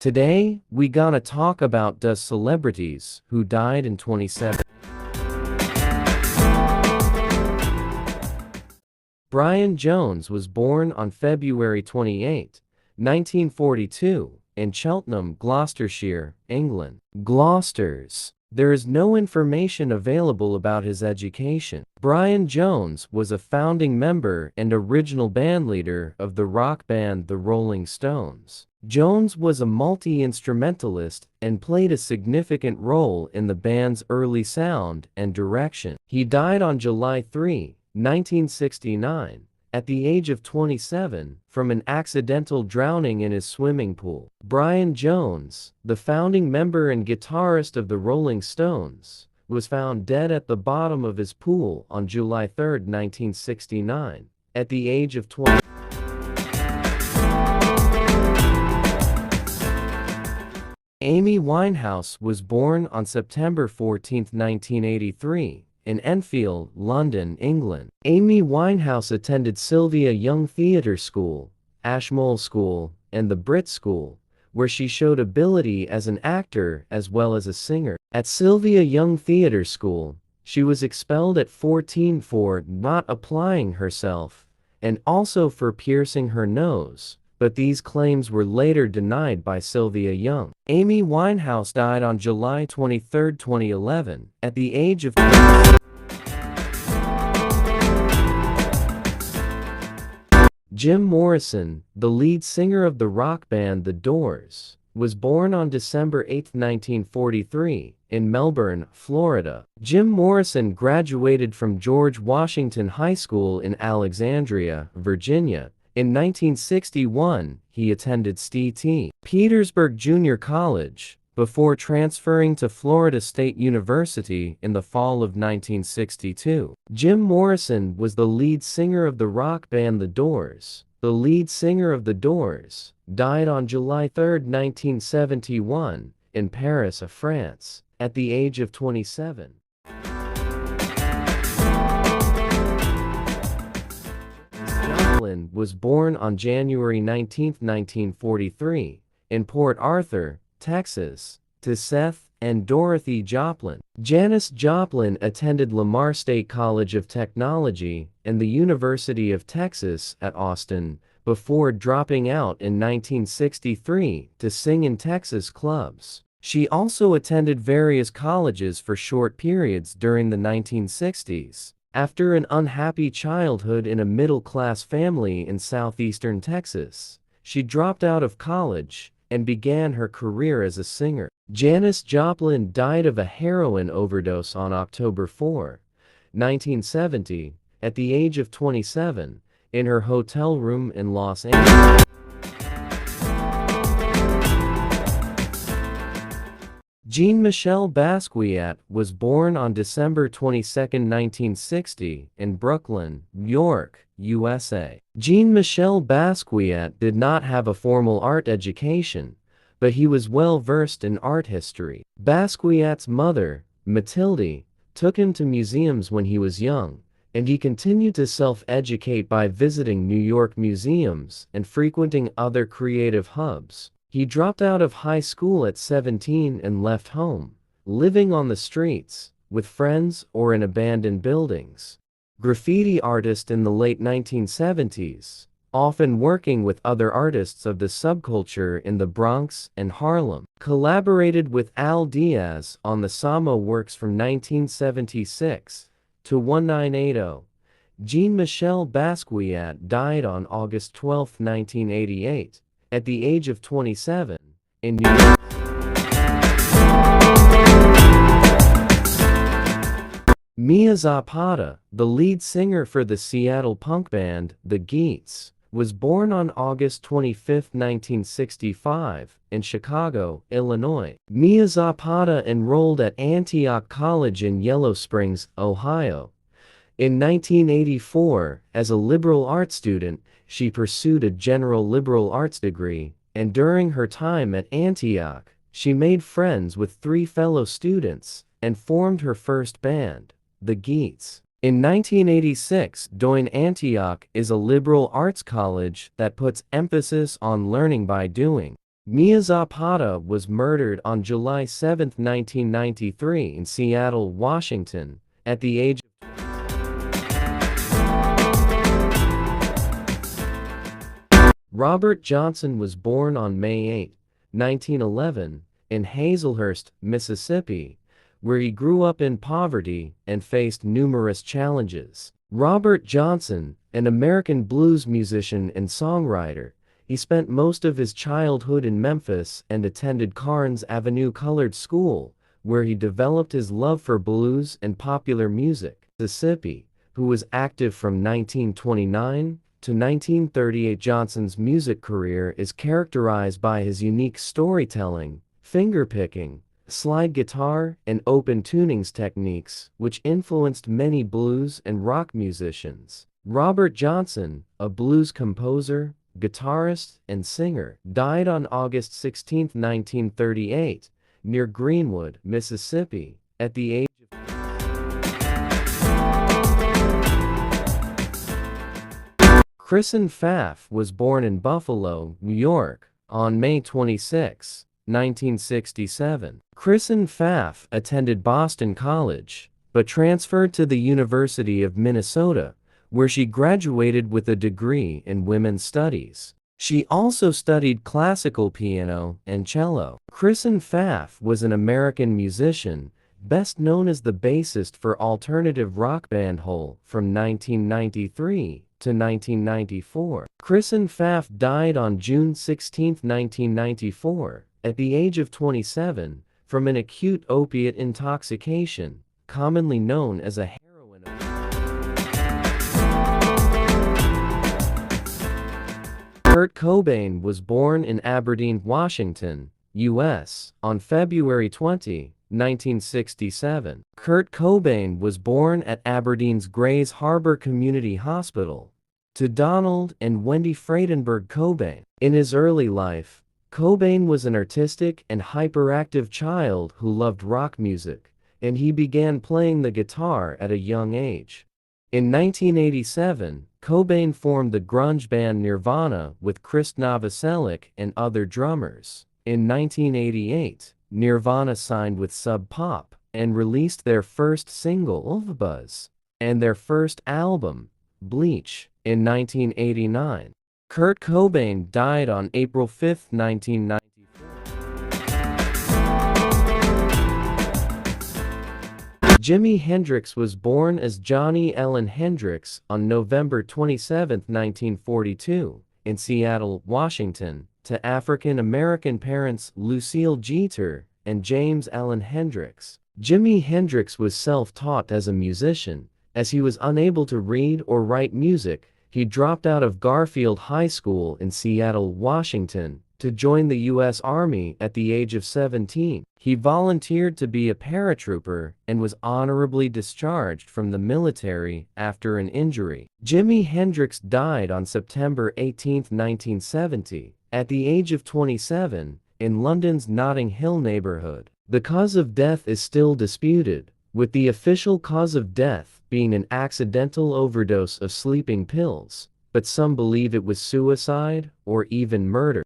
Today, we gonna talk about the celebrities who died in 2017. Brian Jones was born on February 28, 1942, in Cheltenham, Gloucestershire, England. There is no information available about his education. Brian Jones was a founding member and original bandleader of the rock band The Rolling Stones. Jones was a multi-instrumentalist and played a significant role in the band's early sound and direction. He died on July 3, 1969, at the age of 27, from an accidental drowning in his swimming pool. Brian Jones, the founding member and guitarist of the Rolling Stones, was found dead at the bottom of his pool on July 3, 1969, at the age of 20. Amy Winehouse was born on September 14, 1983, in Enfield, London, England. Amy Winehouse attended Sylvia Young Theatre School, Ashmole School, and the Brit School, where she showed ability as an actor as well as a singer. At Sylvia Young Theatre School, she was expelled at 14 for not applying herself, and also for piercing her nose, but these claims were later denied by Sylvia Young. Amy Winehouse died on July 23, 2011, at the age of 20. Jim Morrison, the lead singer of the rock band The Doors, was born on December 8, 1943, in Melbourne, Florida. Jim Morrison graduated from George Washington High School in Alexandria, Virginia. In 1961, he attended St. Petersburg Junior College, before transferring to Florida State University in the fall of 1962. Jim Morrison was the lead singer of the rock band The Doors. The lead singer of The Doors died on July 3, 1971, in Paris, France, at the age of 27. Was born on January 19, 1943, in Port Arthur, Texas, to Seth and Dorothy Joplin. Janis Joplin attended Lamar State College of Technology and the University of Texas at Austin, before dropping out in 1963 to sing in Texas clubs. She also attended various colleges for short periods during the 1960s. After an unhappy childhood in a middle-class family in southeastern Texas, she dropped out of college and began her career as a singer. Janis Joplin died of a heroin overdose on October 4, 1970, at the age of 27, in her hotel room in Los Angeles. Jean-Michel Basquiat was born on December 22, 1960, in Brooklyn, New York, USA. Jean-Michel Basquiat did not have a formal art education, but he was well versed in art history. Basquiat's mother, Mathilde, took him to museums when he was young, and he continued to self-educate by visiting New York museums and frequenting other creative hubs. He dropped out of high school at 17 and left home, living on the streets, with friends or in abandoned buildings. Graffiti artist in the late 1970s, often working with other artists of the subculture in the Bronx and Harlem. Collaborated with Al Diaz on the Samo works from 1976 to 1980. Jean-Michel Basquiat died on August 12, 1988. At the age of 27, in New York. Mia Zapata, the lead singer for the Seattle punk band The Geats, was born on August 25, 1965, in Chicago, Illinois. Mia Zapata enrolled at Antioch College in Yellow Springs, Ohio. In 1984, as a liberal arts student, she pursued a general liberal arts degree, and during her time at Antioch, she made friends with 3 fellow students and formed her first band, The Geats. In 1986, Doyne Antioch is a liberal arts college that puts emphasis on learning by doing. Mia Zapata was murdered on July 7, 1993 in Seattle, Washington, at the age of... Robert Johnson was born on May 8, 1911, in Hazelhurst, Mississippi, where he grew up in poverty and faced numerous challenges. Robert Johnson, an American blues musician and songwriter, he spent most of his childhood in Memphis and attended Carnes Avenue Colored School, where he developed his love for blues and popular music. Mississippi, who was active from 1929 to 1938. Johnson's music career is characterized by his unique storytelling, fingerpicking, slide guitar, and open tunings techniques, which influenced many blues and rock musicians. Robert Johnson, a blues composer, guitarist, and singer, died on August 16, 1938, near Greenwood, Mississippi, at the age of... Kristen Pfaff was born in Buffalo, New York, on May 26, 1967. Kristen Pfaff attended Boston College, but transferred to the University of Minnesota, where she graduated with a degree in women's studies. She also studied classical piano and cello. Kristen Pfaff was an American musician, best known as the bassist for alternative rock band Hole from 1993 to 1994. Kristen Pfaff died on June 16, 1994, at the age of 27, from an acute opiate intoxication, commonly known as a heroin overdose. Kurt Cobain was born in Aberdeen, Washington, U.S., on February 20, 1967. Kurt Cobain was born at Aberdeen's Grays Harbor Community Hospital to Donald and Wendy Friedenberg Cobain. In his early life, Cobain was an artistic and hyperactive child who loved rock music, and he began playing the guitar at a young age. In 1987, Cobain formed the grunge band Nirvana with Chris Novoselic and other drummers. In 1988, Nirvana signed with Sub Pop and released their first single, Buzz, and their first album, Bleach, in 1989. Kurt Cobain died on April 5, 1994. Jimi Hendrix was born as Johnny Ellen Hendrix on November 27, 1942, in Seattle, Washington, to African-American parents Lucille Jeter and James Allen Hendrix. Jimi Hendrix was self-taught as a musician. As he was unable to read or write music, he dropped out of Garfield High School in Seattle, Washington, to join the U.S. Army at the age of 17. He volunteered to be a paratrooper and was honorably discharged from the military after an injury. Jimi Hendrix died on September 18, 1970, at the age of 27, in London's Notting Hill neighborhood. The cause of death is still disputed, with the official cause of death being an accidental overdose of sleeping pills, but some believe it was suicide or even murder.